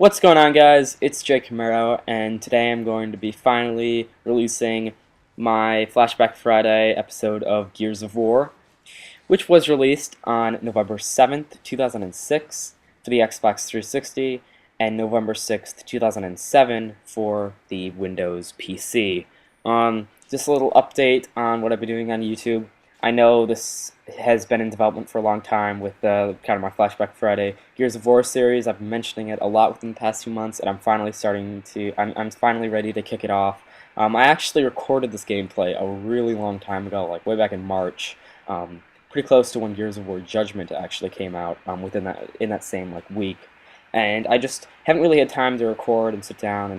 What's going on, guys? It's Jay Camaro, and today I'm going to be finally releasing my Flashback Friday episode of Gears of War, which was released on November 7th, 2006 for the Xbox 360, and November 6th, 2007 for the Windows PC. Just a little update on what I've been doing on YouTube. I know this has been in development for a long time with kind of my Flashback Friday Gears of War series. I've been mentioning it a lot within the past few months, and I'm finally I'm finally ready to kick it off. I actually recorded this gameplay a really long time ago, like way back in March, pretty close to when Gears of War Judgment actually came out, in that same week, and I just haven't really had time to record and sit down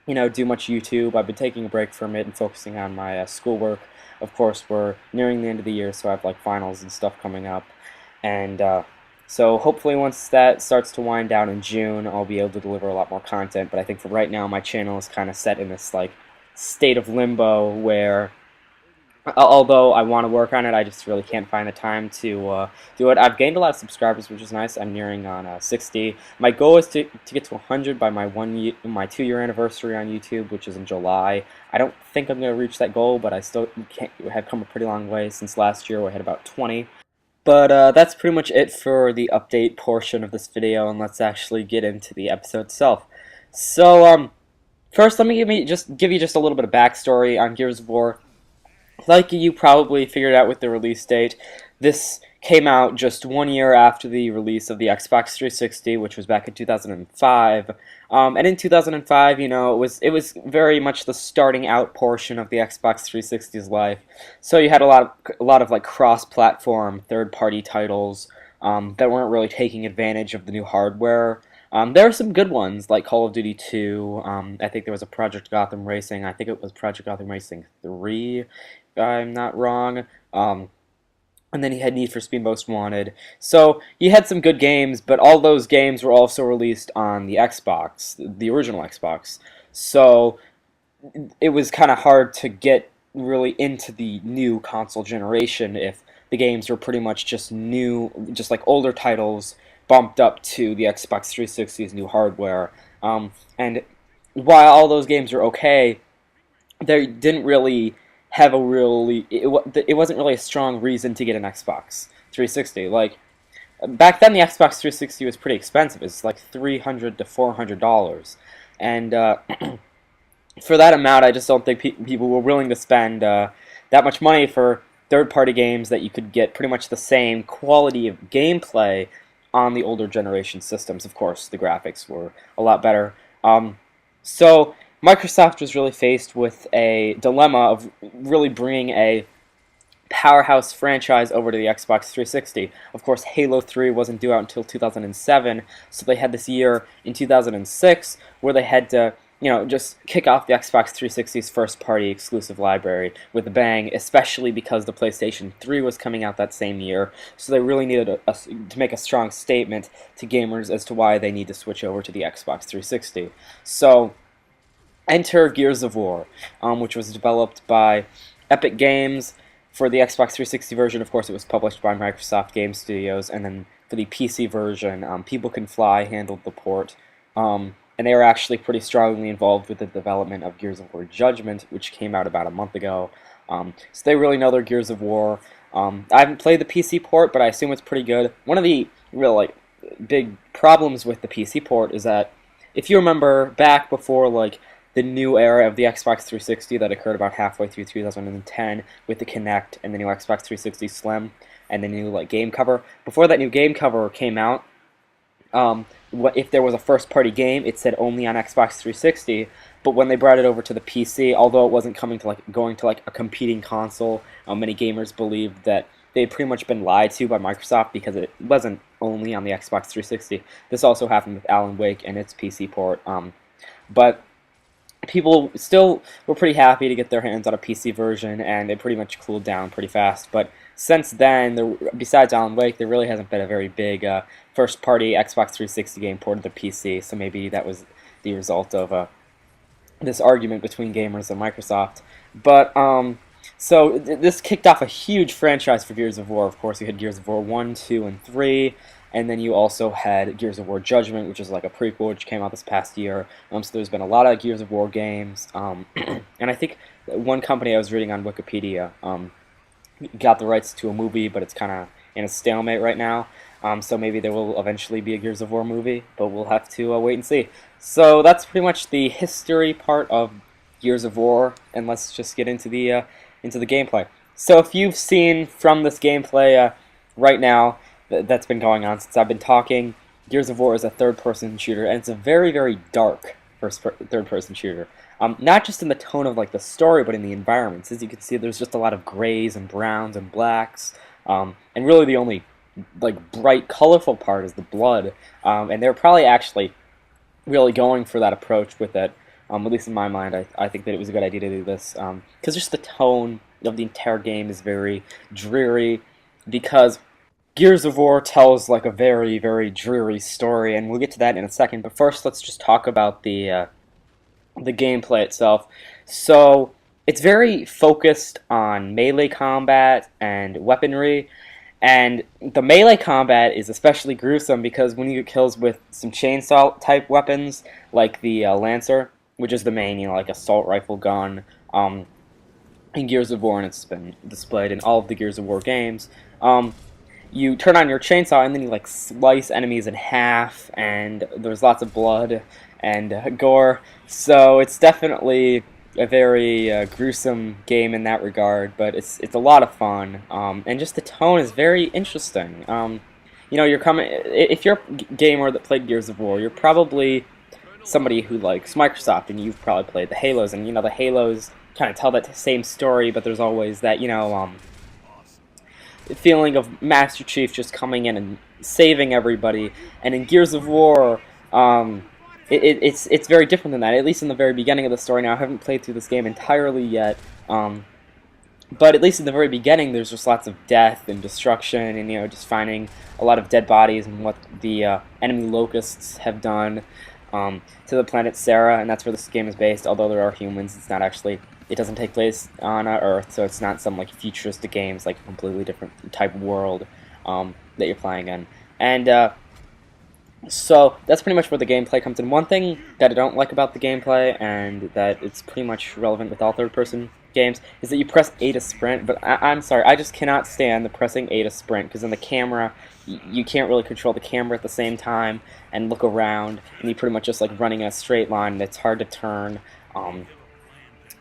and do much YouTube. I've been taking a break from it and focusing on my schoolwork. Of course, we're nearing the end of the year, so I have finals and stuff coming up, and so hopefully once that starts to wind down in June, I'll be able to deliver a lot more content. But I think for right now, my channel is kind of set in this state of limbo where, although I want to work on it, I just really can't find the time to do it. I've gained a lot of subscribers, which is nice. I'm nearing on 60. My goal is to get to 100 by my 2-year anniversary on YouTube, which is in July. I don't think I'm going to reach that goal, but I still have come a pretty long way since last year, where I had about 20. But that's pretty much it for the update portion of this video, and let's actually get into the episode itself. So, first, let me give you just a little bit of backstory on Gears of War. Like you probably figured out with the release date, this came out just 1 year after the release of the Xbox 360, which was back in 2005. And in 2005, it was very much the starting out portion of the Xbox 360's life. So you had a lot of cross-platform third-party titles that weren't really taking advantage of the new hardware. There are some good ones, like Call of Duty 2. I think there was a Project Gotham Racing. I think it was Project Gotham Racing 3, if I'm not wrong. And then you had Need for Speed Most Wanted. So you had some good games, but all those games were also released on the Xbox, the original Xbox. So it was kind of hard to get really into the new console generation if the games were pretty much just older titles bumped up to the Xbox 360's new hardware. And while all those games were okay, they didn't really have it wasn't really a strong reason to get an Xbox 360. Back then, the Xbox 360 was pretty expensive. It's like $300 to $400, and for that amount, I just don't think people were willing to spend that much money for third-party games that you could get pretty much the same quality of gameplay on the older generation systems. Of course, the graphics were a lot better. So Microsoft was really faced with a dilemma of really bringing a powerhouse franchise over to the Xbox 360. Of course, Halo 3 wasn't due out until 2007, so they had this year in 2006 where they had to just kick off the Xbox 360's first-party exclusive library with a bang, especially because the PlayStation 3 was coming out that same year. So they really needed to make a strong statement to gamers as to why they need to switch over to the Xbox 360. So enter Gears of War, which was developed by Epic Games. For the Xbox 360 version, of course, it was published by Microsoft Game Studios, and then for the PC version, People Can Fly handled the port. And they were actually pretty strongly involved with the development of Gears of War Judgment, which came out about a month ago. So they really know their Gears of War. I haven't played the PC port, but I assume it's pretty good. One of the real big problems with the PC port is that if you remember back before the new era of the Xbox 360 that occurred about halfway through 2010 with the Kinect and the new Xbox 360 Slim and the new game cover, before that new game cover came out, if there was a first-party game, it said only on Xbox 360. But when they brought it over to the PC, although it wasn't going to a competing console, many gamers believed that they had pretty much been lied to by Microsoft because it wasn't only on the Xbox 360. This also happened with Alan Wake and its PC port. But people still were pretty happy to get their hands on a PC version, and it pretty much cooled down pretty fast. But since then, besides Alan Wake, there really hasn't been a very big first-party Xbox 360 game ported to PC, so maybe that was the result of this argument between gamers and Microsoft. But so this kicked off a huge franchise for Gears of War. Of course, you had Gears of War 1, 2, and 3. and then you also had Gears of War Judgment, which is like a prequel, which came out this past year. So there's been a lot of Gears of War games, and I think one company I was reading on Wikipedia got the rights to a movie, but it's kind of in a stalemate right now. So maybe there will eventually be a Gears of War movie, but we'll have to wait and see. So that's pretty much the history part of Gears of War, and let's just get into the gameplay. So if you've seen from this gameplay right now that's been going on since I've been talking, Gears of War is a third-person shooter, and it's a very, very dark third-person shooter. Not just in the tone of like the story, but in the environments. As you can see, there's just a lot of grays and browns and blacks, and really the only like bright, colorful part is the blood. And they're probably actually really going for that approach with it. At least in my mind, I think that it was a good idea to do this, because just the tone of the entire game is very dreary, because Gears of War tells like a very, very dreary story, and we'll get to that in a second. But first, let's just talk about the gameplay itself. So it's very focused on melee combat and weaponry, and the melee combat is especially gruesome because when you get kills with some chainsaw type weapons like the Lancer, which is the main, like assault rifle gun in Gears of War, and it's been displayed in all of the Gears of War games. You turn on your chainsaw and then you like slice enemies in half, and there's lots of blood and gore. So it's definitely a very gruesome game in that regard, but it's a lot of fun, and just the tone is very interesting. You're coming if you're a gamer that played Gears of War, you're probably somebody who likes Microsoft, and you've probably played the Halos, and the Halos kind of tell that same story, but there's always that feeling of Master Chief just coming in and saving everybody. And in Gears of War, it's very different than that, at least in the very beginning of the story. Now, I haven't played through this game entirely yet, but at least in the very beginning, there's just lots of death and destruction, and just finding a lot of dead bodies and what the enemy locusts have done to the planet Sarah, and that's where this game is based. Although there are humans, it's not actually. It doesn't take place on Earth, so it's not some like futuristic games, like a completely different type of world that you're playing in. And so that's pretty much where the gameplay comes in. One thing that I don't like about the gameplay, and that it's pretty much relevant with all third-person games, is that you press A to sprint, but I'm sorry, I just cannot stand the pressing A to sprint, because in the camera, you can't really control the camera at the same time and look around, and you're pretty much just like running in a straight line, and it's hard to turn.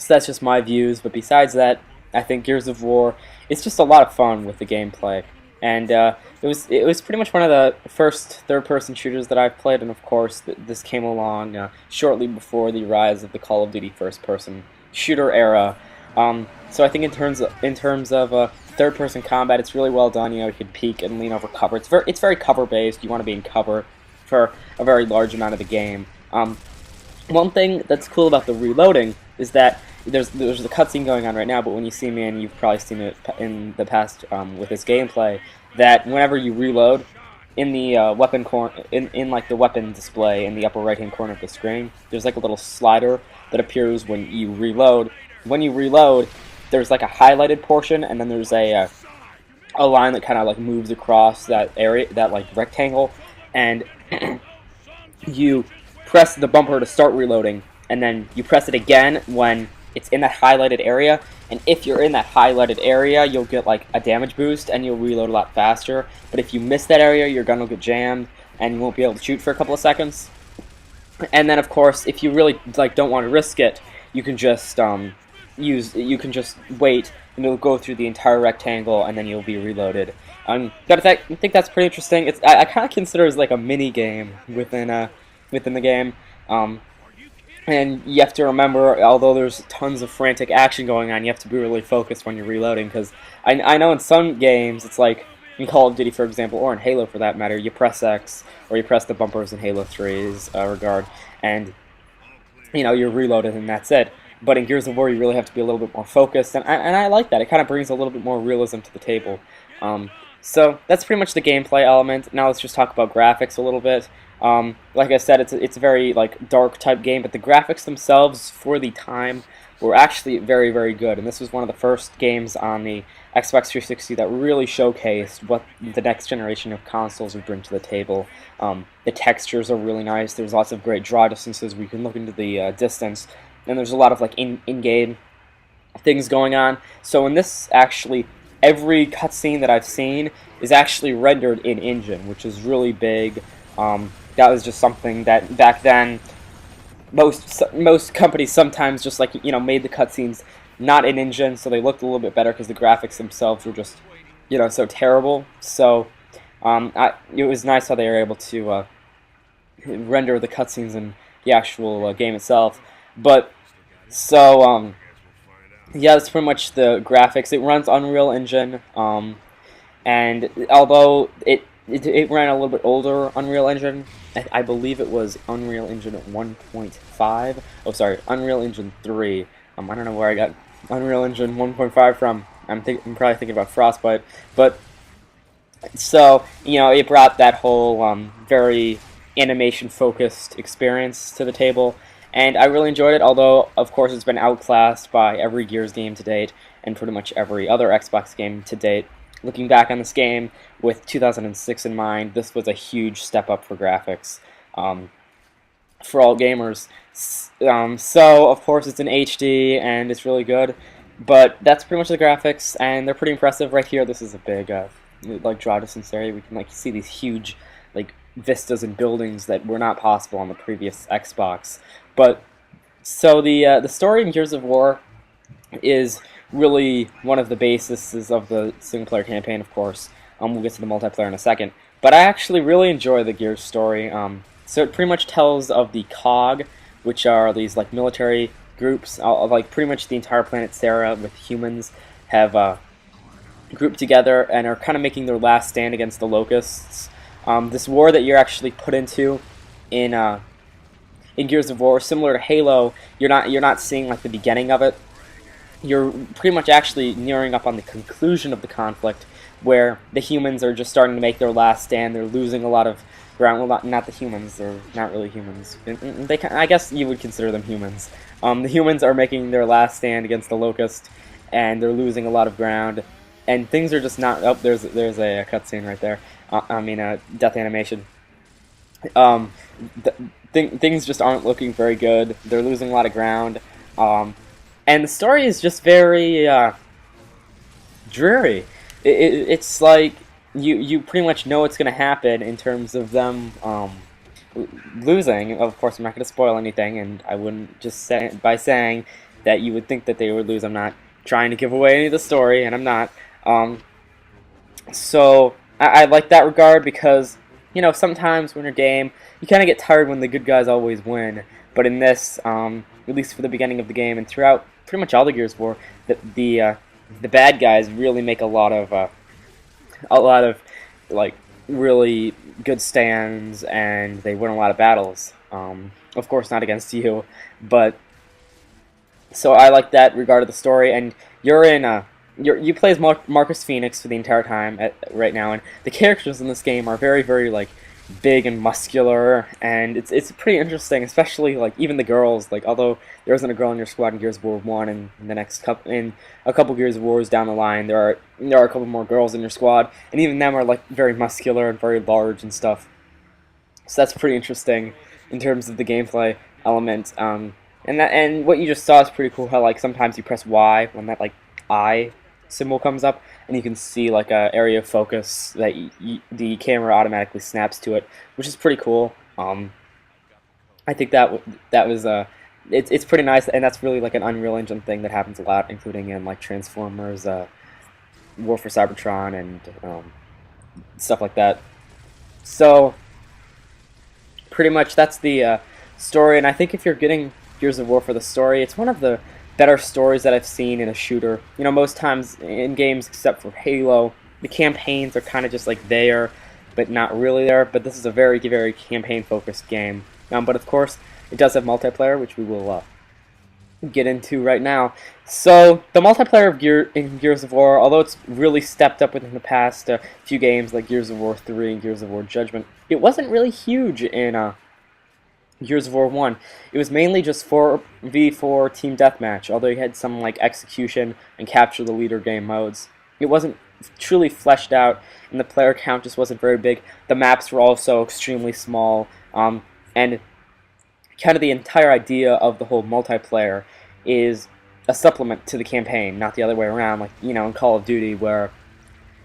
So that's just my views, but besides that, I think Gears of War, it's just a lot of fun with the gameplay. And it was pretty much one of the first third-person shooters that I've played, and of course this came along shortly before the rise of the Call of Duty first-person shooter era. So I think in terms of third-person combat, it's really well done. You can peek and lean over cover. It's very cover-based. You want to be in cover for a very large amount of the game. One thing that's cool about the reloading is that there's a cutscene going on right now, but when you see me, and you've probably seen it in the past with this gameplay, that whenever you reload, in the weapon in like the weapon display in the upper right hand corner of the screen, there's like a little slider that appears when you reload. When you reload, there's like a highlighted portion, and then there's a line that kind of like moves across that area, that like rectangle, and you press the bumper to start reloading, and then you press it again when it's in that highlighted area, and if you're in that highlighted area, you'll get like a damage boost and you'll reload a lot faster. But if you miss that area, your gun will get jammed and you won't be able to shoot for a couple of seconds. And then of course, if you really like don't want to risk it, you can just wait, and it'll go through the entire rectangle, and then you'll be reloaded. But I think that's pretty interesting. I kind of consider it as like a mini game within the game. And you have to remember, although there's tons of frantic action going on, you have to be really focused when you're reloading, because I know in some games, it's like in Call of Duty, for example, or in Halo for that matter, you press X, or you press the bumpers in Halo 3's regard, and you're reloaded and that's it. But in Gears of War, you really have to be a little bit more focused, and I like that. It kind of brings a little bit more realism to the table. So that's pretty much the gameplay element. Now let's just talk about graphics a little bit. Like I said, it's a very like dark type game, but the graphics themselves for the time were actually very, very good. And this was one of the first games on the Xbox 360 that really showcased what the next generation of consoles would bring to the table. The textures are really nice. There's lots of great draw distances where you can look into the distance, and there's a lot of like in-game things going on. So in this, actually, every cutscene that I've seen is actually rendered in engine, which is really big. That was just something that back then most companies sometimes just like made the cutscenes not in engine, so they looked a little bit better because the graphics themselves were just so terrible. So it was nice how they were able to render the cutscenes in the actual game itself. But so yeah, that's pretty much the graphics. It runs Unreal Engine, and although it ran a little bit older Unreal Engine, I believe it was Unreal Engine 1.5. Oh, sorry, Unreal Engine 3. I don't know where I got Unreal Engine 1.5 from. I'm probably thinking about Frostbite, but so it brought that whole very animation-focused experience to the table, and I really enjoyed it. Although, of course, it's been outclassed by every Gears game to date, and pretty much every other Xbox game to date. Looking back on this game with 2006 in mind, this was a huge step up for graphics for all gamers. So, of course, it's in HD and it's really good, but that's pretty much the graphics, and they're pretty impressive. Right here, this is a big like draw distance area. We can like see these huge like vistas and buildings that were not possible on the previous Xbox. But so the story in Gears of War is really one of the bases of the single-player campaign, of course. We'll get to the multiplayer in a second. But I actually really enjoy the Gears story. So it pretty much tells of the COG, which are these like military groups. Like pretty much the entire planet Sarah with humans have grouped together and are kind of making their last stand against the Locusts. This war that you're actually put into in Gears of War, similar to Halo, you're not seeing like the beginning of it. You're pretty much actually nearing up on the conclusion of the conflict, where the humans are just starting to make their last stand. They're losing a lot of ground. Well, not the humans. They're not really humans. I guess you would consider them humans. The humans are making their last stand against the Locust, and they're losing a lot of ground. And things are just not. Oh, there's a cutscene right there. I mean, a death animation. Things just aren't looking very good. They're losing a lot of ground. And the story is just very dreary. It's like you pretty much know what's going to happen in terms of them losing. Of course, I'm not going to spoil anything, and I wouldn't just say by saying that you would think that they would lose. I'm not trying to give away any of the story, and I'm not. So I like that regard because sometimes when you're game, you kind of get tired when the good guys always win. But in this, at least for the beginning of the game and throughout pretty much all the Gears of War, the bad guys really make a lot of like really good stands, and they win a lot of battles. Of course, not against you, but so I like that regard of the story. And you play as Marcus Phoenix for the entire time right now, and the characters in this game are very, very like big and muscular, and it's pretty interesting, especially like even the girls. Like, although there isn't a girl in your squad in Gears of War 1, and in a couple Gears of Wars down the line, there are a couple more girls in your squad, and even them are like very muscular and very large and stuff. So that's pretty interesting in terms of the gameplay element. And what you just saw is pretty cool. How like sometimes you press Y when that like eye symbol comes up, and you can see like a area of focus that the camera automatically snaps to it, which is pretty cool. I think that was it's pretty nice, and that's really like an Unreal Engine thing that happens a lot, including in like Transformers, War for Cybertron, and stuff like that. So pretty much that's the story, and I think if you're getting Gears of War for the story, it's one of the better stories that I've seen in a shooter. Most times in games, except for Halo, the campaigns are kind of just like there, but not really there. But this is a very, very campaign-focused game. But of course, it does have multiplayer, which we will get into right now. So the multiplayer of in Gears of War, although it's really stepped up within the past few games, like Gears of War 3 and Gears of War Judgment, it wasn't really huge in Gears of War 1. It was mainly just 4v4 team deathmatch, although you had some like execution and capture the leader game modes. it wasn't truly fleshed out, and the player count just wasn't very big. The maps were also extremely small, and kind of the entire idea of the whole multiplayer is a supplement to the campaign, not the other way around. Like, you know, in Call of Duty, where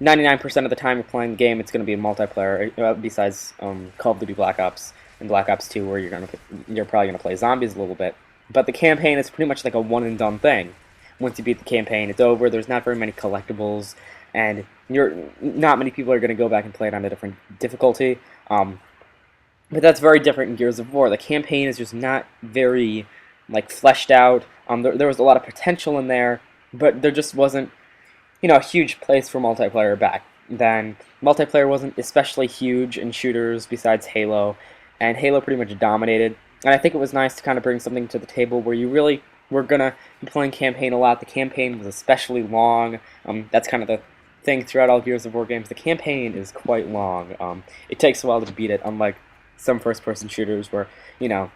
99% of the time you're playing the game, it's going to be a multiplayer. Besides Call of Duty Black Ops and Black Ops 2, where you're probably gonna play zombies a little bit. But the campaign is pretty much like a one and done thing. Once you beat the campaign, it's over. There's not very many collectibles, and not many people are gonna go back and play it on a different difficulty. But that's very different in Gears of War. The campaign is just not very like fleshed out. There was a lot of potential in there, but there just wasn't, you know, a huge place for multiplayer back then. Multiplayer wasn't especially huge in shooters besides Halo, and Halo pretty much dominated. And I think it was nice to kind of bring something to the table where you really were gonna be playing campaign a lot. The campaign was especially long. That's kind of the thing throughout all Gears of War games. The campaign is quite long. It takes a while to beat it, unlike some first-person shooters where, you know,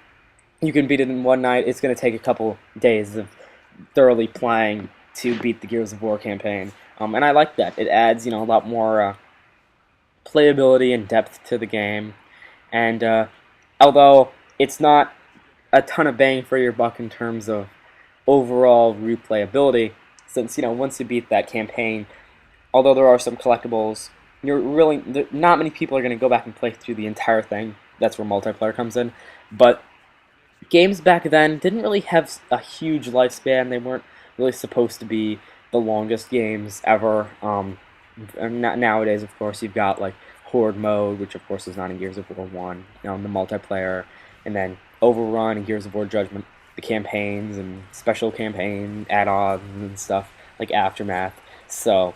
you can beat it in one night. It's going to take a couple days of thoroughly playing to beat the Gears of War campaign. And I like that. It adds, you know, a lot more playability and depth to the game. And although it's not a ton of bang for your buck in terms of overall replayability, since, you know, once you beat that campaign, although there are some collectibles, not many people are going to go back and play through the entire thing. That's where multiplayer comes in. But games back then didn't really have a huge lifespan. They weren't really supposed to be the longest games ever. And nowadays, of course, you've got like Horde mode, which of course is not in Gears of War 1, the multiplayer, and then Overrun and Gears of War Judgment, the campaigns and special campaign add-ons and stuff like Aftermath. So,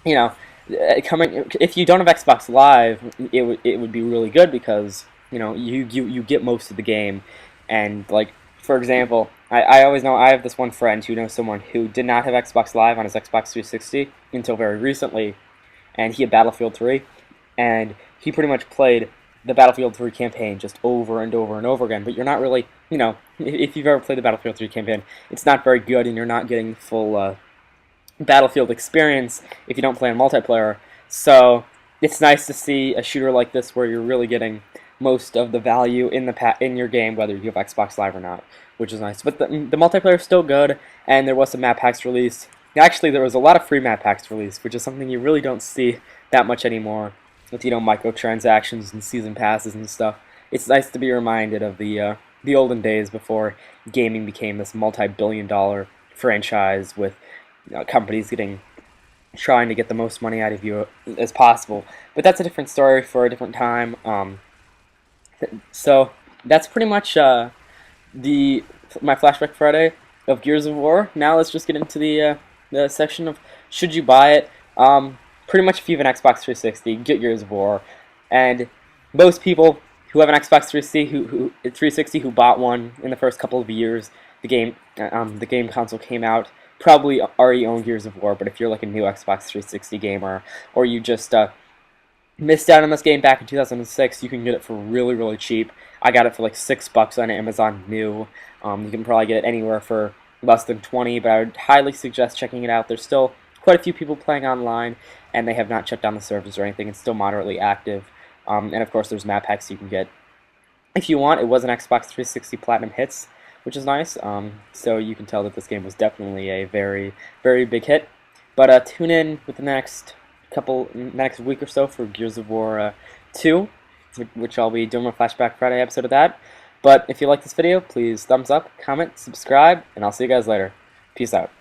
you know, if you don't have Xbox Live, it would be really good because, you know, you get most of the game. And like, for example, I always know I have this one friend who knows someone who did not have Xbox Live on his Xbox 360 until very recently, and he had Battlefield 3, and he pretty much played the Battlefield 3 campaign just over and over and over again. But you're not really, you know, if you've ever played the Battlefield 3 campaign, it's not very good, and you're not getting the full Battlefield experience if you don't play on multiplayer. So it's nice to see a shooter like this where you're really getting most of the value in your game, whether you have Xbox Live or not, which is nice. But the multiplayer is still good, and there was some map packs released. Actually, there was a lot of free map packs released, which is something you really don't see that much anymore, with, you know, microtransactions and season passes and stuff. It's nice to be reminded of the olden days before gaming became this multi-billion-dollar franchise with, you know, companies trying to get the most money out of you as possible. But that's a different story for a different time. So that's pretty much my Flashback Friday of Gears of War. Now let's just get into the section of should you buy it. Pretty much if you have an Xbox 360, get Gears of War. And most people who have an Xbox 360 who bought one in the first couple of years the game console came out probably already own Gears of War. But if you're like a new Xbox 360 gamer, or you just missed out on this game back in 2006, you can get it for really, really cheap. I got it for like $6 on Amazon new. You can probably get it anywhere for less than 20, but I would highly suggest checking it out. There's still quite a few people playing online, and they have not shut down the servers or anything. It's still moderately active. And of course, there's map packs you can get if you want. It was an Xbox 360 Platinum Hits, which is nice. So you can tell that this game was definitely a very, very big hit. But tune in with the next week or so for Gears of War 2, which I'll be doing a Flashback Friday episode of that. But if you like this video, please thumbs up, comment, subscribe, and I'll see you guys later. Peace out.